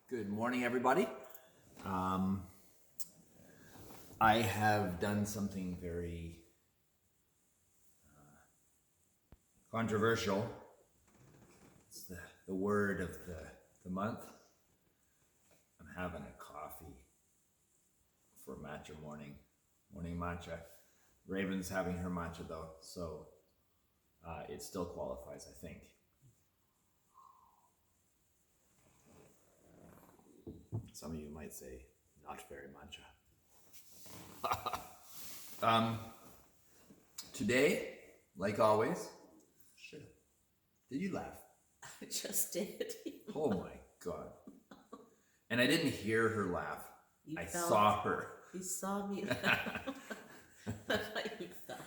Good morning, everybody. I have done something very controversial. It's the word of the month. I'm having a coffee for matcha morning matcha. Raven's having her matcha though, so it still qualifies, I think. Some of you might say, not very matcha. Today, like always, shit. Did you laugh? I just did. Oh my God. And I didn't hear her laugh. I felt, saw her. You saw me laugh. That's how you felt.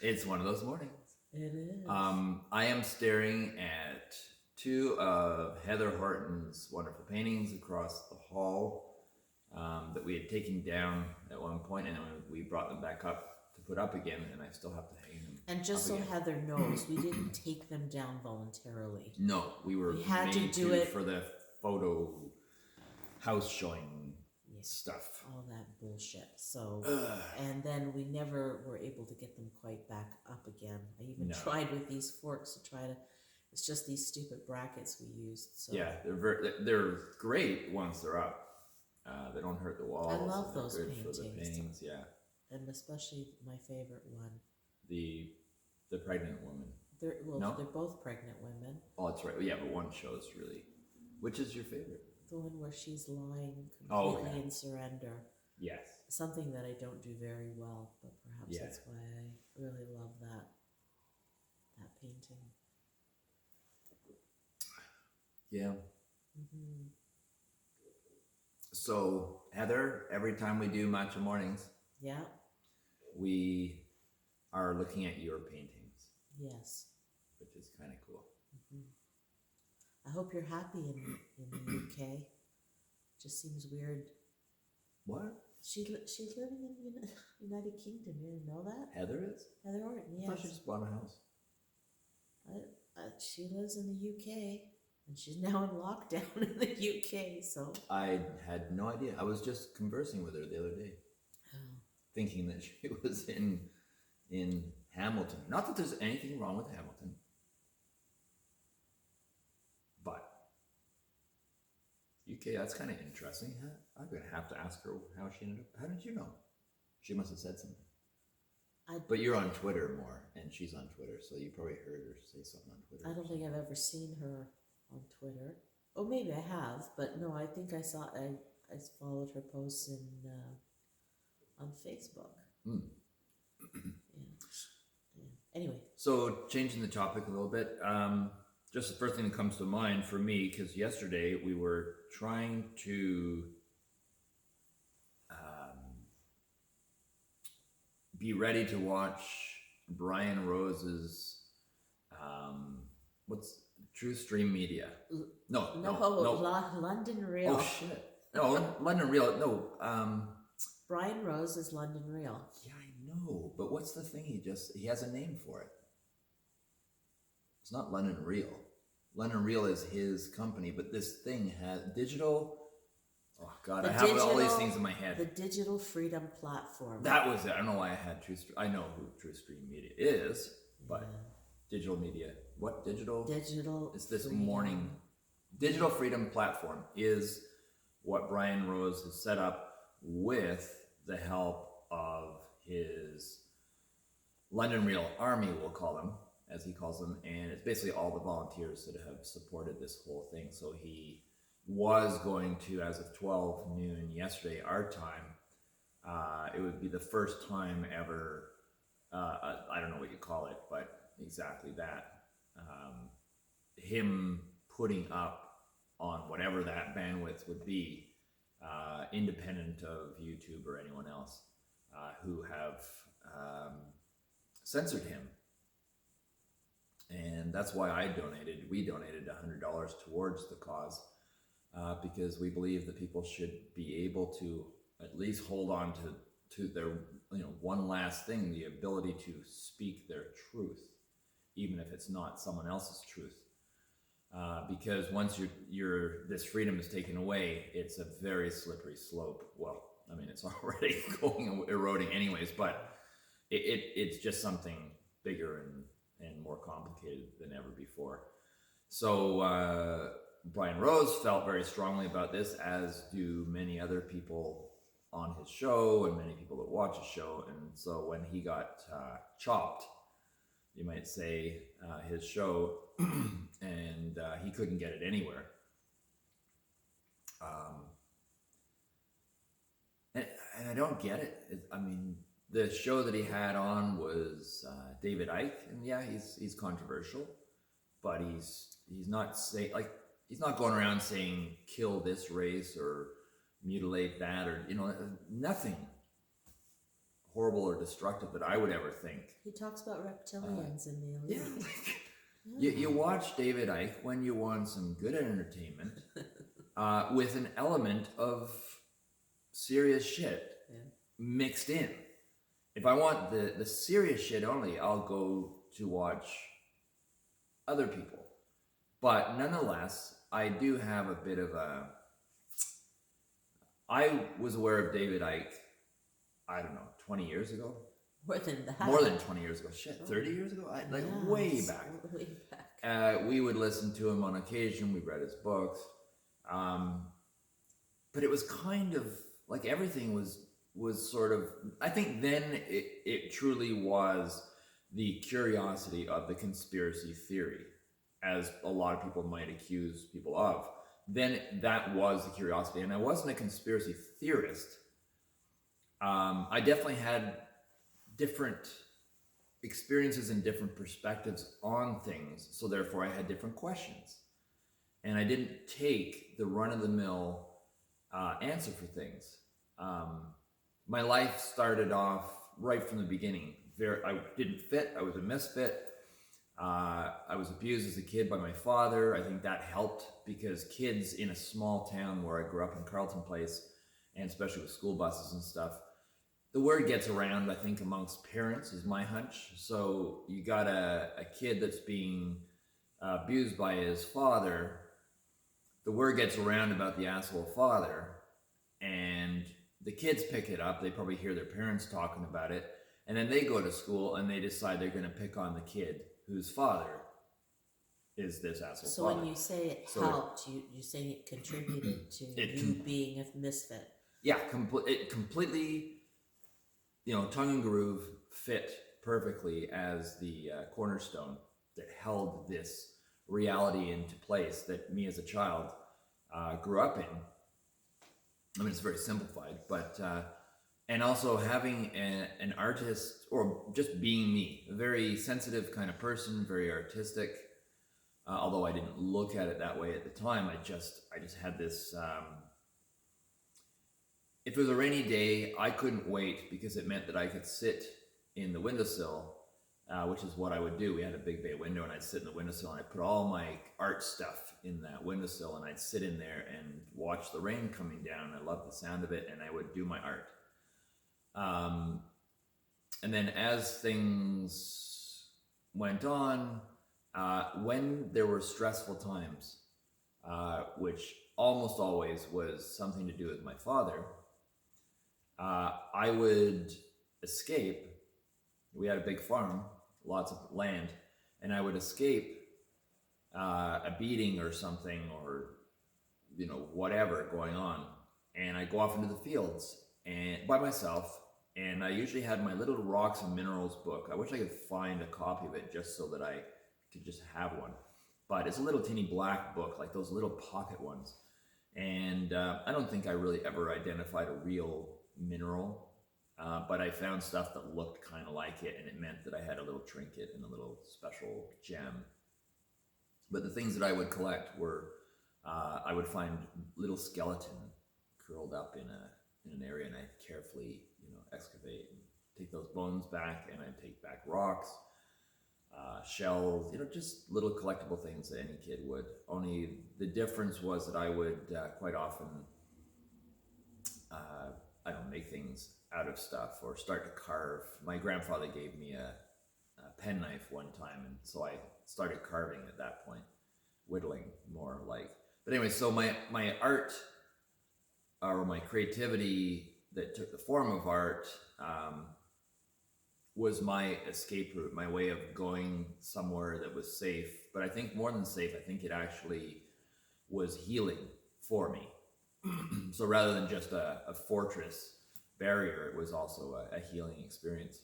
It's one of those mornings. It is. I am staring at two of Heather Horton's wonderful paintings across the hall that we had taken down at one point, and we brought them back up to put up again, and I still have to hang them. And just so again. Heather knows, we didn't take them down voluntarily. No, we had to do it for the photo house showing stuff. All that bullshit. So, and then we never were able to get them quite back up again. I even tried with these forks to try to. It's just these stupid brackets we used. So. Yeah, they're great once they're up. They don't hurt the walls. I love those good paintings. For the paintings, yeah. And especially my favorite one. The pregnant woman. They're both pregnant women. Oh, that's right. Yeah, but one shows really. Which is your favorite? The one where she's lying completely in surrender. Yes. Something that I don't do very well, but perhaps that's why I really love that painting. Yeah. Mm-hmm. So, Heather, every time we do matcha mornings, we are looking at your paintings. Yes. Which is kind of cool. Mm-hmm. I hope you're happy in the UK. Just seems weird. What? She's living in the United Kingdom. You didn't know that? Heather is? Heather Horton, yes. I thought she just bought a house. She lives in the UK. And she's now in lockdown in the UK, so... I had no idea. I was just conversing with her the other day. Thinking that she was in Hamilton. Not that there's anything wrong with Hamilton. But UK, that's kind of interesting. I'm going to have to ask her how she ended up... How did you know? She must have said something. But you're on Twitter more, and she's on Twitter, so you probably heard her say something on Twitter. I don't think I've ever seen her on Twitter. Oh, maybe I have, but no, I think I followed her posts on Facebook. Mm. Yeah. Anyway. So, changing the topic a little bit, just the first thing that comes to mind for me, because yesterday we were trying to be ready to watch Brian Rose's, True Stream Media. No, London Real. Oh shit. No, London Real. No. Brian Rose is London Real. Yeah, I know. But what's the thing? He has a name for it. It's not London Real. London Real is his company, but this thing has digital. Oh God, I have all these things in my head. The Digital Freedom Platform. That was it. I don't know why I had I know who True Stream Media is, but digital media. What digital? Digital. It's this morning. Digital Freedom Platform is what Brian Rose has set up with the help of his London Real Army, we'll call them, as he calls them, and it's basically all the volunteers that have supported this whole thing. So he was going to, as of 12 noon yesterday, our time, it would be the first time ever, I don't know what you call it, but exactly that, him putting up on whatever that bandwidth would be, independent of YouTube or anyone else, who have censored him. And that's why we donated $100 towards the cause, because we believe that people should be able to at least hold on to their, one last thing, the ability to speak their truth, even if it's not someone else's truth. because once this freedom is taken away, it's a very slippery slope. Well, I mean, it's already eroding anyways, but it's just something bigger and more complicated than ever before. So Brian Rose felt very strongly about this, as do many other people on his show and many people that watch his show. And so when he got chopped, you might say, his show, and he couldn't get it anywhere. And I don't get it. I mean, the show that he had on was David Icke, and yeah, he's controversial, but he's not he's not going around saying kill this race or mutilate that, or nothing horrible or destructive that I would ever think. He talks about reptilians in the elite. Yeah. You watch David Icke when you want some good entertainment with an element of serious shit mixed in. If I want the serious shit only, I'll go to watch other people. But nonetheless, I do have a bit of a... I was aware of David Icke, I don't know, 20 years ago? More than that. More than 20 years ago. Shit, 30 years ago? Way back. Way back. We would listen to him on occasion. We read his books. But it was kind of like everything was sort of... I think then it truly was the curiosity of the conspiracy theory, as a lot of people might accuse people of. Then that was the curiosity. And I wasn't a conspiracy theorist. I definitely had different experiences and different perspectives on things, so therefore I had different questions. And I didn't take the run-of-the-mill answer for things. My life started off right from the beginning. I didn't fit. I was a misfit. I was abused as a kid by my father. I think that helped, because kids in a small town where I grew up in Carleton Place, and especially with school buses and stuff, the word gets around, I think, amongst parents, is my hunch. So you got a kid that's being abused by his father, the word gets around about the asshole father, and the kids pick it up. They probably hear their parents talking about it, and then they go to school and they decide they're going to pick on the kid whose father is this asshole so father. When you say it helped, you say it contributed to you being a misfit. Yeah, it completely... tongue and groove fit perfectly as the cornerstone that held this reality into place that me as a child grew up in. I mean, it's very simplified, but and also having an artist, or just being me, a very sensitive kind of person, very artistic. Although I didn't look at it that way at the time, I just had this... if it was a rainy day, I couldn't wait, because it meant that I could sit in the windowsill, which is what I would do. We had a big bay window, and I'd sit in the windowsill, and I'd put all my art stuff in that windowsill, and I'd sit in there and watch the rain coming down. I loved the sound of it, and I would do my art. And then as things went on, when there were stressful times, which almost always was something to do with my father, I would escape. We had a big farm, lots of land, and I would escape a beating or something, or whatever going on, and I go off into the fields and by myself. And I usually had my little Rocks and Minerals book. I wish I could find a copy of it just so that I could just have one. But it's a little teeny black book, like those little pocket ones. And I don't think I really ever identified a real mineral, but I found stuff that looked kind of like it, and it meant that I had a little trinket and a little special gem. But the things that I would collect were, I would find little skeleton curled up in an area, and I'd carefully excavate and take those bones back, and I'd take back rocks, shells, just little collectible things that any kid would. Only the difference was that I would quite often, I don't make things out of stuff or start to carve. My grandfather gave me a penknife one time, and so I started carving at that point. whittling more like. But anyway, so my art or my creativity that took the form of art was my escape route, my way of going somewhere that was safe. But I think more than safe, I think it actually was healing for me. So rather than just a fortress barrier, it was also a healing experience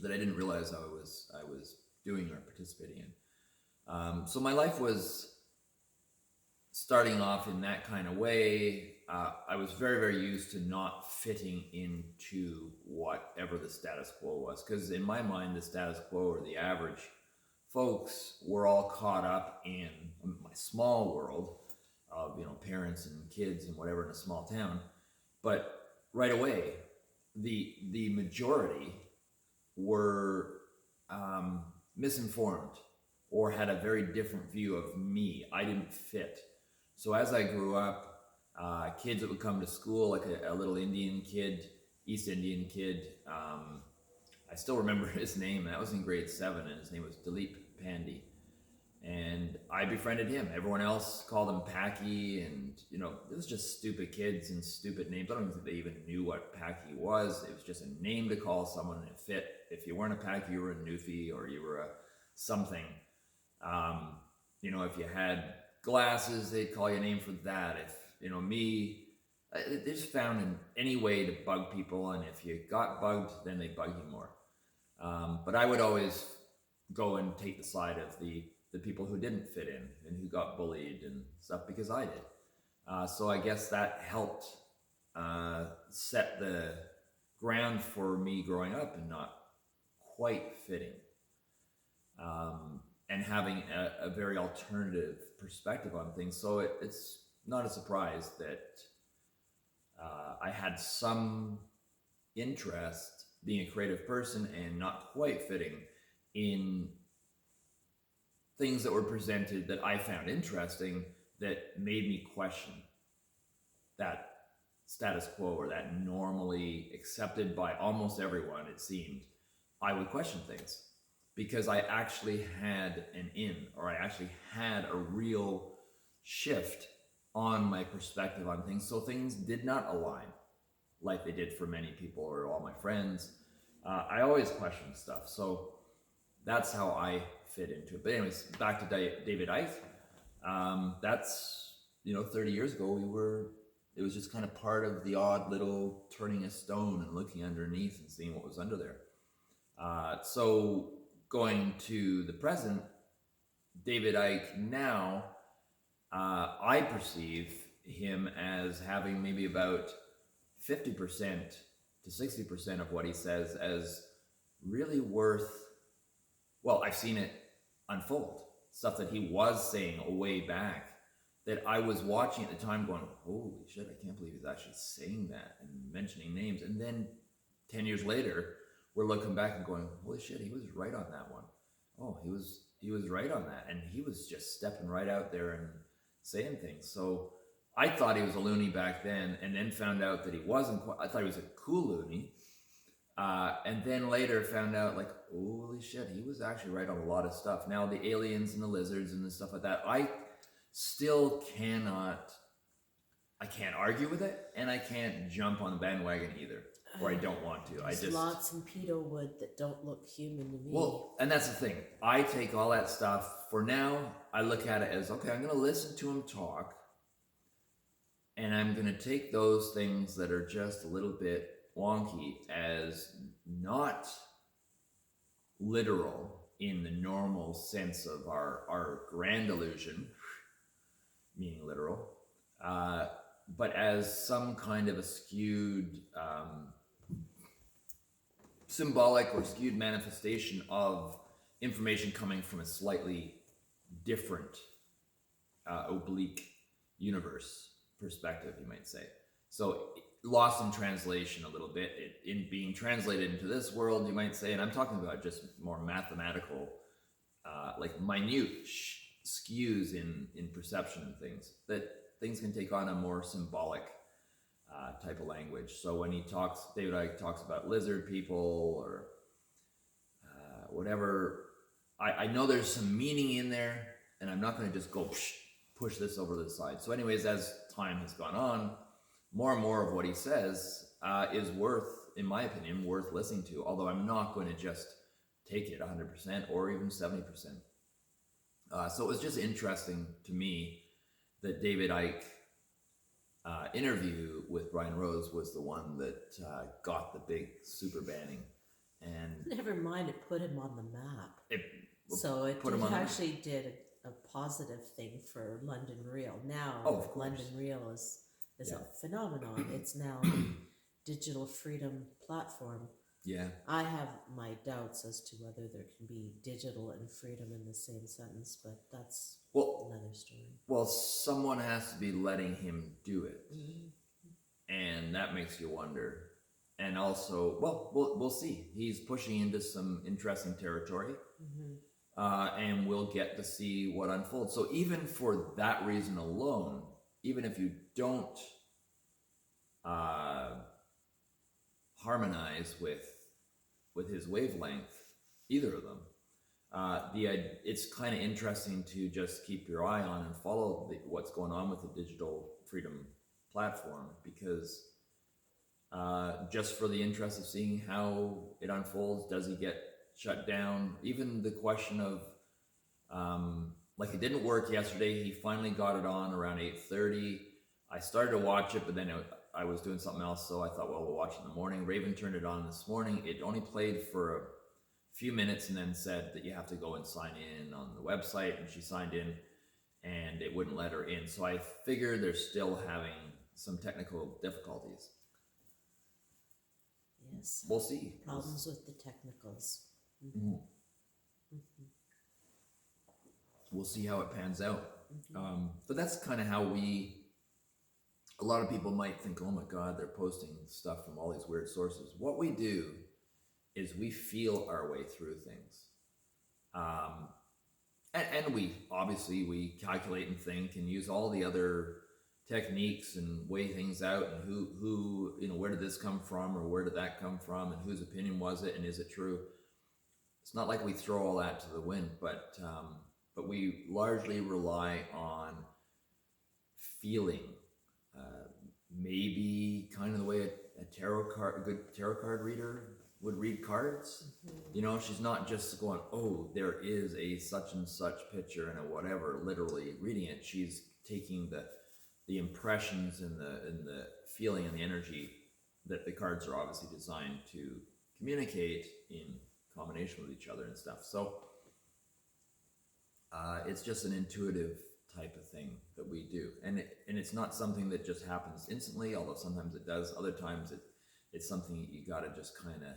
that I didn't realize I was doing or participating in. So my life was starting off in that kind of way. I was very, very used to not fitting into whatever the status quo was, because in my mind, the status quo or the average folks were all caught up in my small world of parents and kids and whatever in a small town. But right away, the majority were misinformed or had a very different view of me. I didn't fit. So as I grew up, kids that would come to school, like a little Indian kid, East Indian kid, I still remember his name. That was in grade 7, and his name was Dilip Pandey. And I befriended him. Everyone else called him Packy, and it was just stupid kids and stupid names. I don't think they even knew what Packy was. It was just a name to call someone, and it fit. If you weren't a Packy, you were a Newfie, or you were a something. If you had glasses, they'd call you a name for that. If me, they just found in any way to bug people, and if you got bugged, then they bug you more. But I would always go and take the side of the people who didn't fit in and who got bullied and stuff, because I did. So I guess that helped set the ground for me growing up and not quite fitting. And having a very alternative perspective on things. So it's not a surprise that I had some interest being a creative person and not quite fitting in things that were presented that I found interesting, that made me question that status quo, or that normally accepted by almost everyone, it seemed. I would question things because I actually had an in, or I actually had a real shift on my perspective on things. So things did not align like they did for many people or all my friends. I always questioned stuff. So that's how I fit into it. But anyways, back to David Icke. That's 30 years ago, it was just kind of part of the odd little turning a stone and looking underneath and seeing what was under there. So going to the present, David Icke now, I perceive him as having maybe about 50% to 60% of what he says as really worth, well, I've seen it unfold. Stuff that he was saying way back that I was watching at the time going, holy shit, I can't believe he's actually saying that and mentioning names. And then 10 years later, we're looking back and going, holy shit, he was right on that one. Oh, he was right on that. And he was just stepping right out there and saying things. So I thought he was a loony back then, and then found out that he wasn't quite. I thought he was a cool loony. And then later found out, like, holy shit, he was actually right on a lot of stuff. Now the aliens and the lizards and the stuff like that, I still I can't argue with it, and I can't jump on the bandwagon either, or I don't want to. There's lots in pedo wood that don't look human to me. Well, and that's the thing. I take all that stuff, for now, I look at it as, okay, I'm going to listen to him talk, and I'm going to take those things that are just a little bit wonky as not literal in the normal sense of our grand illusion, meaning literal, but as some kind of a skewed symbolic or skewed manifestation of information coming from a slightly different oblique universe perspective, you might say. So lost in translation a little bit, in being translated into this world, you might say, and I'm talking about just more mathematical, like minute skews in perception and things, that things can take on a more symbolic type of language. So when David Icke talks about lizard people or whatever, I know there's some meaning in there, and I'm not going to just go push this over to the side. So, anyways, as time has gone on, more and more of what he says is worth, in my opinion, worth listening to. Although I'm not going to just take it 100% or even 70%. So it was just interesting to me that David Icke interview with Brian Rose was the one that got the big super banning. And never mind, it put him on the map. It so it put him on actually did a positive thing for London Real. Now, of course. London Real is a phenomenon. It's now a digital freedom platform. Yeah. I have my doubts as to whether there can be digital and freedom in the same sentence, but that's another story. Well, someone has to be letting him do it. And that makes you wonder. And also, well, we'll see. He's pushing into some interesting territory. And we'll get to see what unfolds. So even for that reason alone, even if you don't harmonize with his wavelength, either of them, it's kind of interesting to just keep your eye on and follow what's going on with the digital freedom platform, because just for the interest of seeing how it unfolds, does he get shut down? Even the question of like, it didn't work yesterday. He finally got it on around 8:30. I started to watch it, but then I was doing something else, so I thought, well, we'll watch it in the morning. Raven turned it on this morning. It only played for a few minutes and then said that you have to go and sign in on the website, and she signed in and it wouldn't let her in. So I figured they're still having some technical difficulties. Yes. We'll see. Problems with the technicals. We'll see how it pans out. But that's kind of how a lot of people might think, oh my God, they're posting stuff from all these weird sources. What we do is we feel our way through things. And we calculate and think and use all the other techniques and weigh things out, and who where did this come from, or where did that come from, and whose opinion was it, and is it true? It's not like we throw all that to the wind, but we largely rely on feeling, maybe kind of the way a good tarot card reader would read cards. She's not just going, oh, there is a such and such picture and a whatever, literally reading it. She's taking the impressions and the feeling and the energy that the cards are obviously designed to communicate in combination with each other and stuff. So it's just an intuitive type of thing that we do, and it's not something that just happens instantly, although sometimes it does. Other times it's something you got to just kind of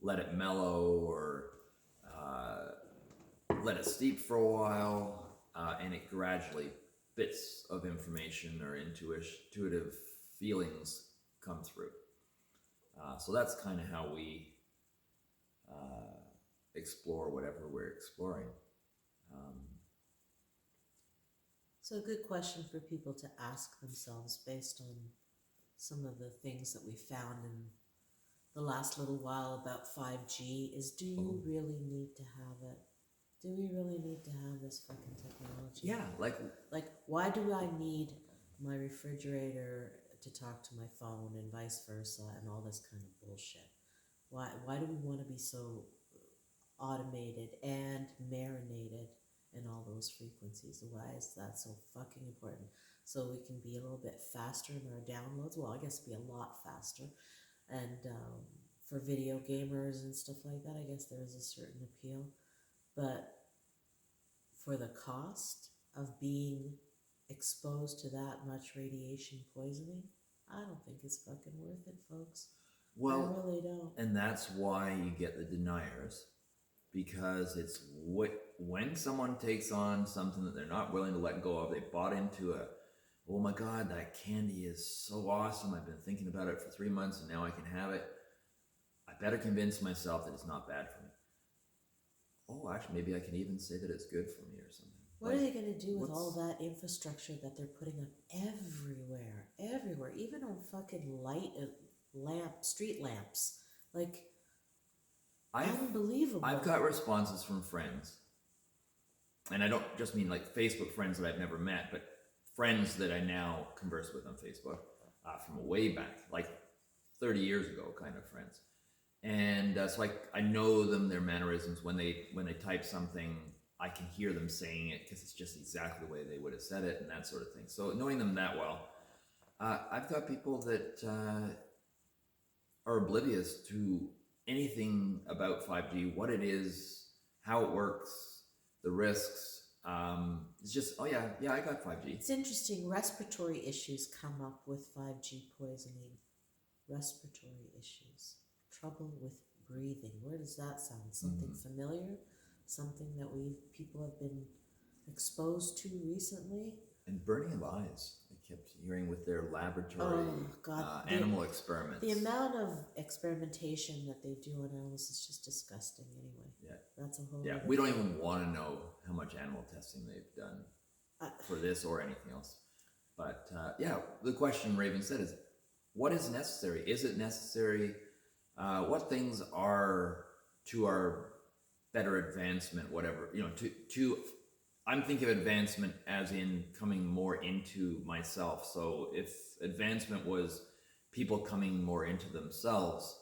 let it mellow, or let it steep for a while, and it gradually, bits of information or intuitive feelings come through. So that's kind of how we explore whatever we're exploring. So a good question for people to ask themselves, based on some of the things that we found in the last little while about 5G, is, do you really need to have it? Do we really need to have this fucking technology? Yeah, like why do I need my refrigerator to talk to my phone and vice versa and all this kind of bullshit? Why do we want to be so automated and marinated in all those frequencies? Why is that so fucking important? So we can be a little bit faster in our downloads. Well, I guess be a lot faster. And for video gamers and stuff like that, I guess there is a certain appeal. But for the cost of being exposed to that much radiation poisoning, I don't think it's fucking worth it, folks. Well, I really don't. And that's why you get the deniers, because it's when someone takes on something that they're not willing to let go of. They bought into oh my God, that candy is so awesome. I've been thinking about it for 3 months and now I can have it. I better convince myself that it's not bad for me. Oh, actually, maybe I can even say that it's good for me or something. What are they going to do with all that infrastructure that they're putting up everywhere, even on fucking street lamps? Like, unbelievable. I've got responses from friends and I don't just mean like Facebook friends that I've never met, but friends that I now converse with on Facebook from way back, like 30 years ago, kind of friends. And so I know them, their mannerisms. When they type something, I can hear them saying it because it's just exactly the way they would have said it and that sort of thing. So knowing them that well, I've got people that are oblivious to anything about 5G, what it is, how it works, the risks. It's just, oh yeah, I got 5G. It's interesting. Respiratory issues come up with 5G poisoning. Respiratory issues. Trouble with breathing. Where does that sound? Something familiar? Something that people have been exposed to recently? And burning of eyes. I kept hearing with their laboratory animal experiments. The amount of experimentation that they do on animals is just disgusting anyway. Yeah. That's a whole we don't even want to know how much animal testing they've done for this or anything else. But the question Raven said is, what is necessary? Is it necessary? What things are to our better advancement, whatever, I'm thinking of advancement as in coming more into myself. So if advancement was people coming more into themselves,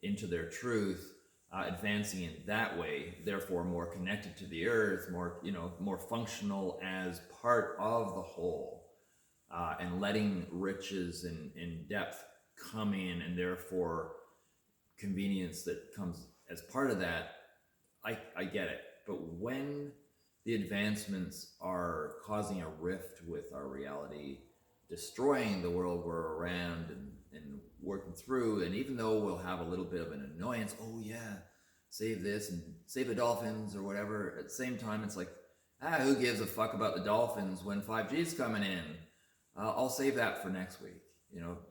into their truth, advancing in that way, therefore more connected to the earth, more functional as part of the whole, and letting riches and depth come in, and therefore convenience that comes as part of that, I get it. But when the advancements are causing a rift with our reality, destroying the world we're around and working through, and even though we'll have a little bit of an annoyance, oh yeah, save this and save the dolphins or whatever, at the same time it's like, who gives a fuck about the dolphins when 5G's coming in? I'll save that for next week.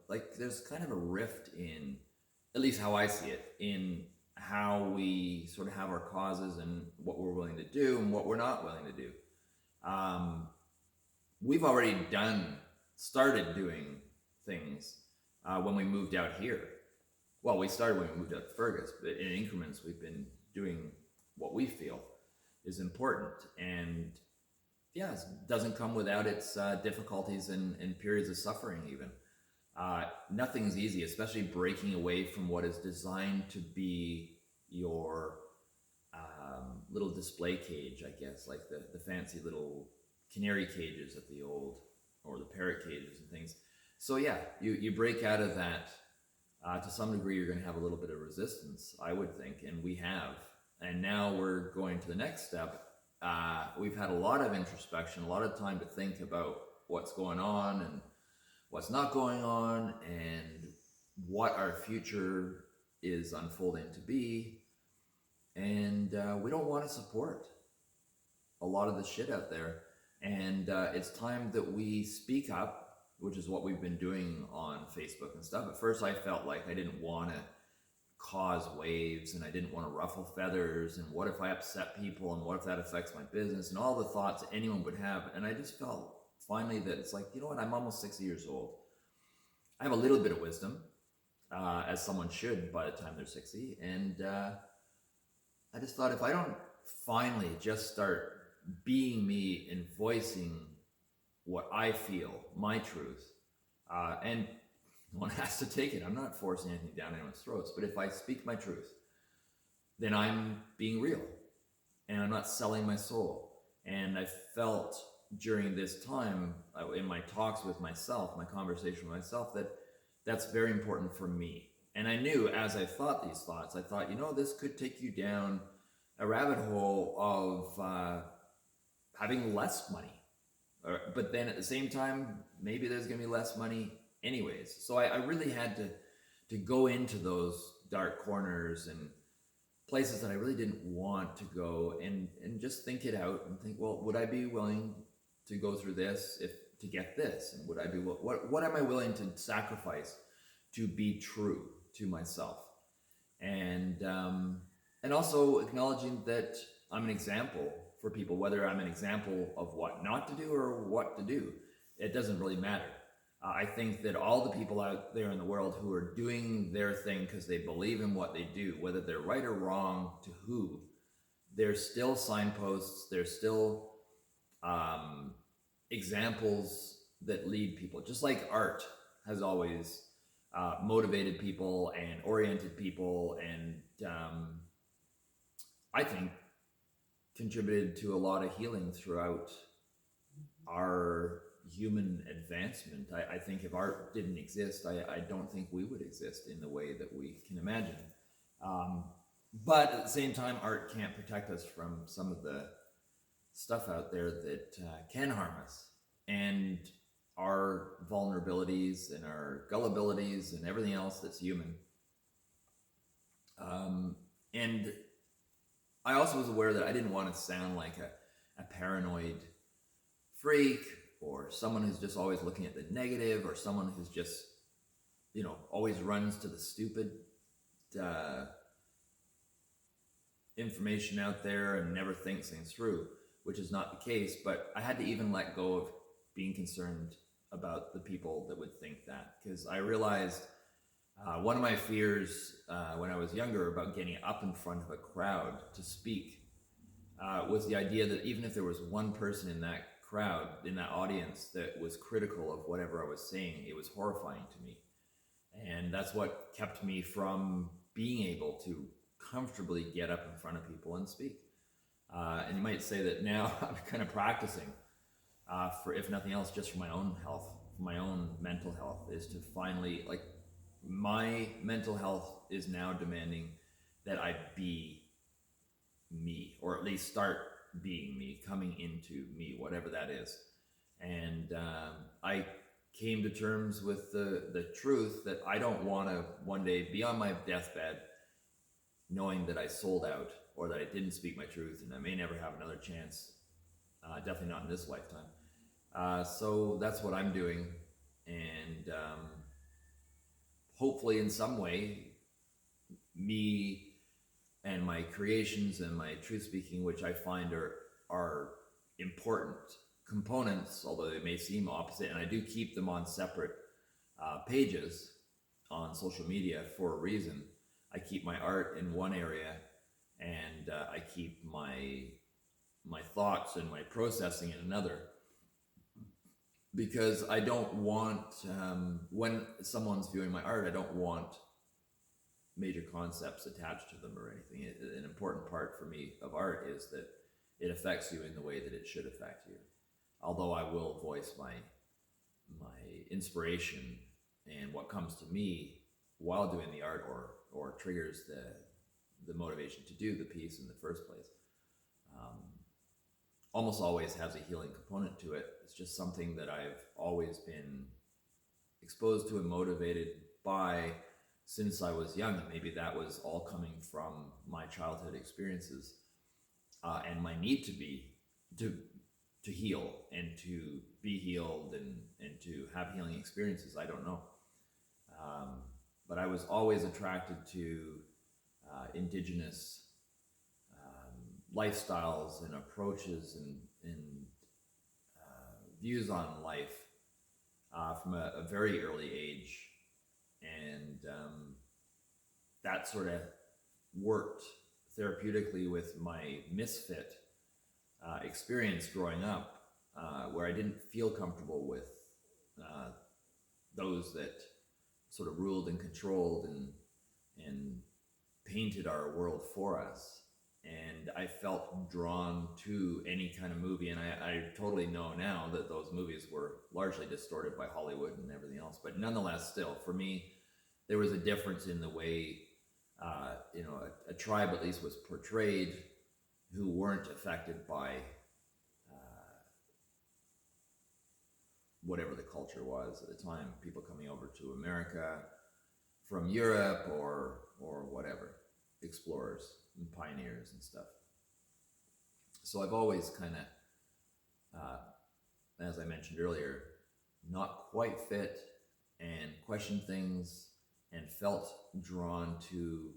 Like there's kind of a rift in, at least how I see it, in how we sort of have our causes and what we're willing to do and what we're not willing to do. We've already started doing things when we moved out here. Well, we started when we moved out to Fergus, but in increments we've been doing what we feel is important. And it doesn't come without its difficulties and periods of suffering even. Nothing's easy, especially breaking away from what is designed to be your little display cage, I guess, like the fancy little canary cages at the old, or the parrot cages and things. So you break out of that. To some degree, you're going to have a little bit of resistance, I would think, and we have. And now we're going to the next step. We've had a lot of introspection, a lot of time to think about what's going on and what's not going on, and what our future is unfolding to be. And we don't want to support a lot of the shit out there. And it's time that we speak up, which is what we've been doing on Facebook and stuff. At first I felt like I didn't want to cause waves, and I didn't want to ruffle feathers, and what if I upset people, and what if that affects my business, and all the thoughts anyone would have. And I just felt finally that it's like, you know what, I'm almost 60 years old. I have a little bit of wisdom, as someone should by the time they're 60. And I just thought, if I don't finally just start being me and voicing what I feel, my truth, and one has to take it. I'm not forcing anything down anyone's throats, but if I speak my truth, then I'm being real, and I'm not selling my soul. And I felt during this time, in my talks with myself, my conversation with myself, that that's very important for me. And I knew as I thought these thoughts, I thought, this could take you down a rabbit hole of having less money. But then at the same time, maybe there's going to be less money anyways. So I really had to go into those dark corners and places that I really didn't want to go, and just think it out and think, well, would I be willing to go through this to get this? And would I be, what am I willing to sacrifice to be true to myself? And also acknowledging that I'm an example for people, whether I'm an example of what not to do or what to do. It doesn't really matter. I think that all the people out there in the world who are doing their thing because they believe in what they do, whether they're right or wrong to who, they're still signposts, they're still examples that lead people, just like art has always motivated people and oriented people, and I think contributed to a lot of healing throughout our human advancement. I think if art didn't exist, I don't think we would exist in the way that we can imagine. Um, but at the same time, art can't protect us from some of the stuff out there that can harm us. And our vulnerabilities and our gullibilities and everything else that's human. And I also was aware that I didn't want to sound like a paranoid freak, or someone who's just always looking at the negative, or someone who's just, always runs to the stupid information out there and never thinks things through, which is not the case. But I had to even let go of being concerned about the people that would think that, because I realized one of my fears when I was younger about getting up in front of a crowd to speak was the idea that even if there was one person in that crowd, in that audience, that was critical of whatever I was saying, it was horrifying to me. And that's what kept me from being able to comfortably get up in front of people and speak. And you might say that now I'm kind of practicing, for if nothing else, just for my own health, for my own mental health, is to finally, like, my mental health is now demanding that I be me, or at least start being me, coming into me, whatever that is. And I came to terms with the truth that I don't want to one day be on my deathbed knowing that I sold out, or that I didn't speak my truth, and I may never have another chance, definitely not in this lifetime. So that's what I'm doing, and hopefully in some way, me and my creations and my truth speaking, which I find are important components, although they may seem opposite, and I do keep them on separate pages on social media for a reason. I keep my art in one area, and I keep my thoughts and my processing in another, because I don't want, when someone's viewing my art, I don't want major concepts attached to them or anything. An important part for me of art is that it affects you in the way that it should affect you. Although I will voice my inspiration and what comes to me while doing the art, or triggers the motivation to do the piece in the first place, almost always has a healing component to it. It's just something that I've always been exposed to and motivated by since I was young. And maybe that was all coming from my childhood experiences, and my need to heal and to be healed, and to have healing experiences. I don't know. But I was always attracted to indigenous lifestyles and approaches, and views on life from a very early age. And that sort of worked therapeutically with my Misfit experience growing up, where I didn't feel comfortable with those that sort of ruled and controlled and painted our world for us. And I felt drawn to any kind of movie, and I totally know now that those movies were largely distorted by Hollywood and everything else. But nonetheless, still, for me, there was a difference in the way, a tribe at least was portrayed, who weren't affected by whatever the culture was at the time, people coming over to America from Europe, or whatever, explorers and pioneers and stuff. So I've always kind of, as I mentioned earlier, not quite fit, and questioned things, and felt drawn to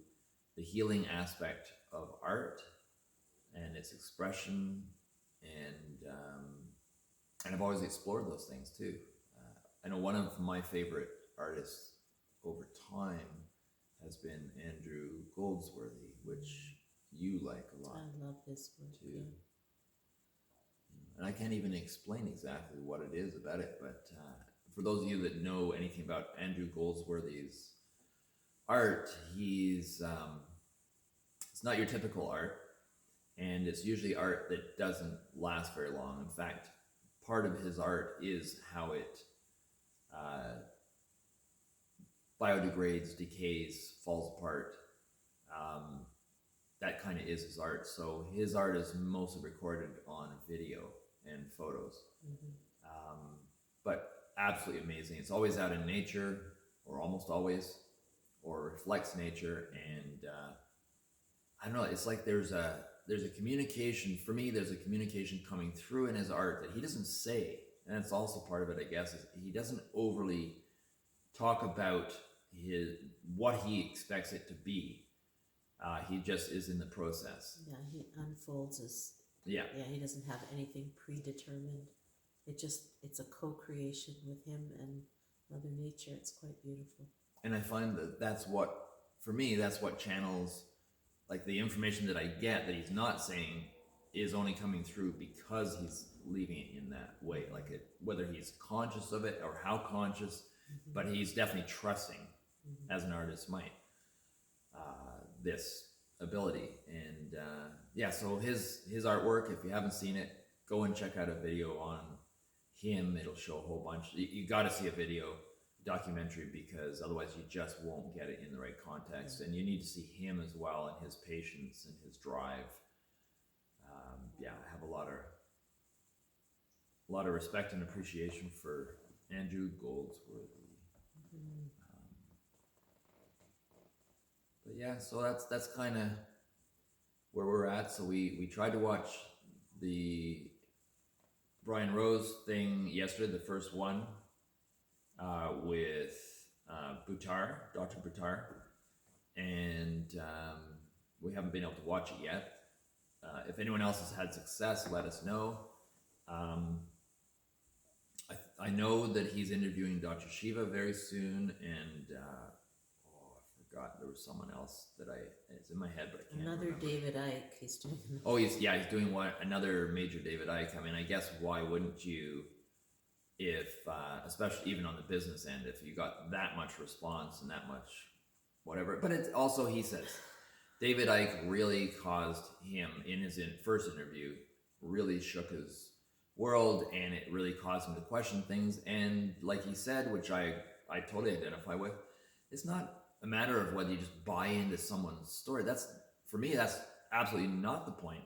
the healing aspect of art and its expression, and I've always explored those things too. I know one of my favorite artists over time has been Andrew Goldsworthy, which you like a lot. I love his work. too. Yeah. and I can't even explain exactly what it is about it, but for those of you that know anything about Andrew Goldsworthy's art, it's not your typical art, and it's usually art that doesn't last very long. In fact, part of his art is how it biodegrades, decays, falls apart. That kind of is his art. So his art is mostly recorded on video and photos. But absolutely amazing. It's always out in nature, or almost always, or reflects nature. And I don't know, it's like there's a communication, for me, there's a communication coming through in his art that he doesn't say. And that's also part of it, I guess, is he doesn't overly talk about what he expects it to be. He just is in the process. Yeah, he unfolds Yeah. He doesn't have anything predetermined. It's a co-creation with him and Mother Nature. It's quite beautiful. And I find that that's what channels, like the information that I get that he's not saying is only coming through because he's leaving it in that way. Like whether he's conscious of it or how conscious, but he's definitely trusting, as an artist might, this ability. And so his artwork, if you haven't seen it, go and check out a video on him. It'll show a whole bunch. You got to see a video documentary, because otherwise you just won't get it in the right context. And you need to see him as well, and his patience and his drive. I have a lot of respect and appreciation for Andrew Goldsworthy. But yeah, so that's kind of where we're at. So we tried to watch the Brian Rose thing yesterday, the first one, with Dr. Buttar, and we haven't been able to watch it yet. If anyone else has had success, let us know. I know that he's interviewing Dr. Shiva very soon, and I forgot, there was someone else it's in my head, but I can't remember. David Icke, he's doing. Oh, he's doing another major David Icke. I mean, I guess why wouldn't you, if especially even on the business end, if you got that much response and that much whatever. But it's also, he says, David Icke really caused him, in his first interview, really shook his world, and it really caused him to question things. And like he said, which I totally identify with, it's not a matter of whether you just buy into someone's story. For me, that's absolutely not the point.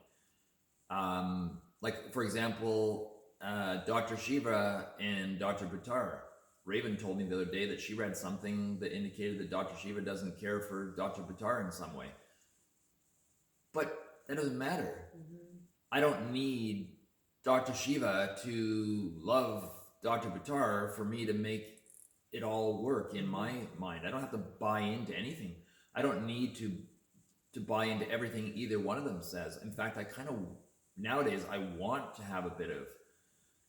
Like, for example, Dr. Shiva and Dr. Buttar. Raven told me the other day that she read something that indicated that Dr. Shiva doesn't care for Dr. Buttar in some way. But that doesn't matter. I don't need Dr. Shiva to love Dr. Buttar for me to make it all work in my mind. I don't have to buy into anything. I don't need to buy into everything either one of them says. In fact, nowadays, I want to have a bit of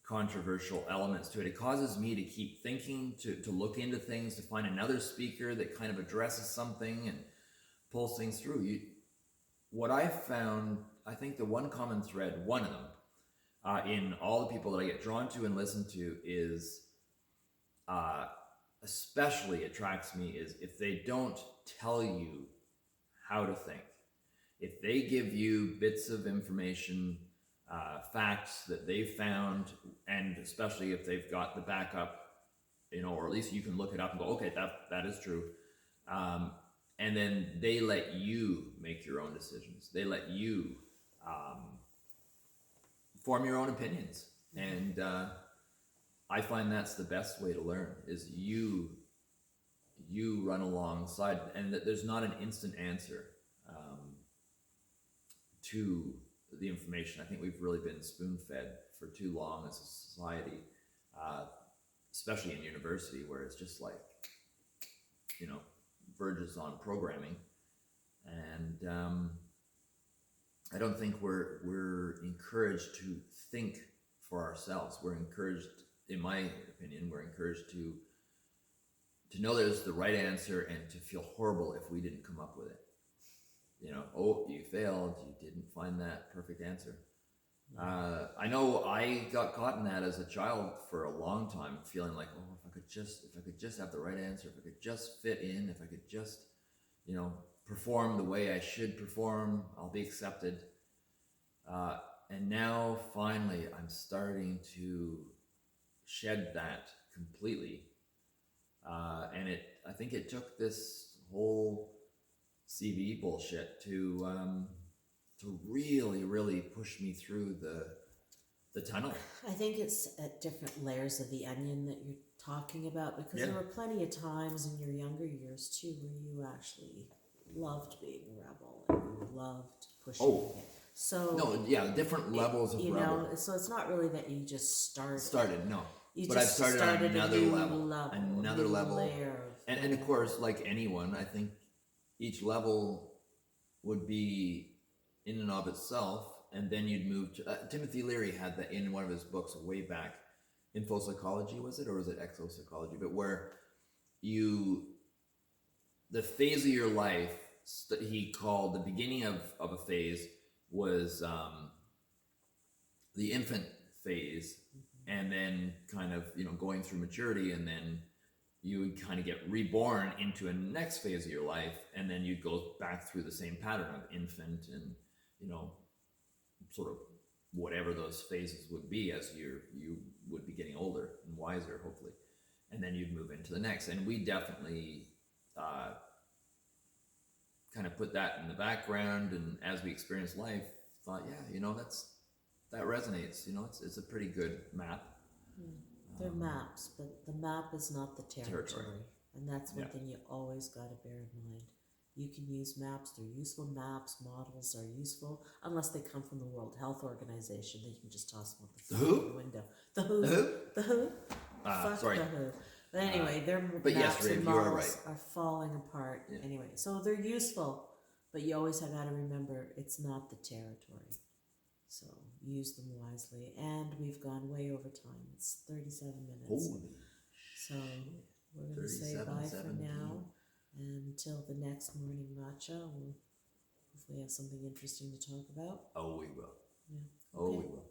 controversial elements to it. It causes me to keep thinking, to look into things, to find another speaker that kind of addresses something and pulls things through. What I found, I think the one common thread, one of them, in all the people that I get drawn to and listen to is, especially attracts me, is if they don't tell you how to think. If they give you bits of information, facts that they've found, and especially if they've got the backup, or at least you can look it up and go, okay, that is true. And then they let you make your own decisions. They let you form your own opinions. And I find that's the best way to learn, is you run alongside, and that there's not an instant answer to the information. I think we've really been spoon-fed for too long as a society, especially in university, where it's just like, verges on programming. And I don't think we're encouraged to think for ourselves. We're encouraged, in my opinion, we're encouraged to know there's the right answer and to feel horrible if we didn't come up with it. Oh, you failed, you didn't find that perfect answer. I know I got caught in that as a child for a long time, feeling like, oh, if I could just have the right answer, if I could just fit in, if I could just, you know, perform the way I should perform, I'll be accepted. And now finally, I'm starting to shed that completely. And I think it took this whole CV bullshit to really, really push me through the tunnel. I think it's at different layers of the onion that you're talking about, because there were plenty of times in your younger years too where you actually loved being a rebel and you loved pushing it. So no, yeah, different levels of you rebel. know, so it's not really that you just Started, no. You But just I've started on another level. another layer. And of course, like anyone, I think each level would be in and of itself, and then you'd move to. Timothy Leary had that in one of his books way back, Info Psychology, was it, or was it Exopsychology? But where the phase of your life, he called the beginning of a phase was the infant phase, and then kind of, you know, going through maturity, and then you would kind of get reborn into a next phase of your life, and then you'd go back through the same pattern of infant and, you know, sort of whatever those phases would be as you would be getting older and wiser, hopefully, and then you'd move into the next. And we definitely kind of put that in the background, and as we experienced life, thought, yeah, you know, that resonates. You know, it's a pretty good map. They're maps, but the map is not the territory. And that's one thing you always got to bear in mind. You can use maps, they're useful. Maps, models are useful, unless they come from the World Health Organization. Then you can just toss them out the window. The who? The who? Fuck sorry. the who. But anyway, their but maps yes, Rafe, and you are models right. are falling apart. Yeah. Anyway, so they're useful, but you always have got to remember it's not the territory. So use them wisely. And we've gone way over time. It's 37 minutes. Holy so we're going to say bye for now. And until the next morning matcha, we'll hopefully have something interesting to talk about. Oh, we will. Yeah. Oh, Okay. we will.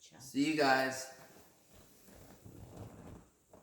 Ciao. See you guys.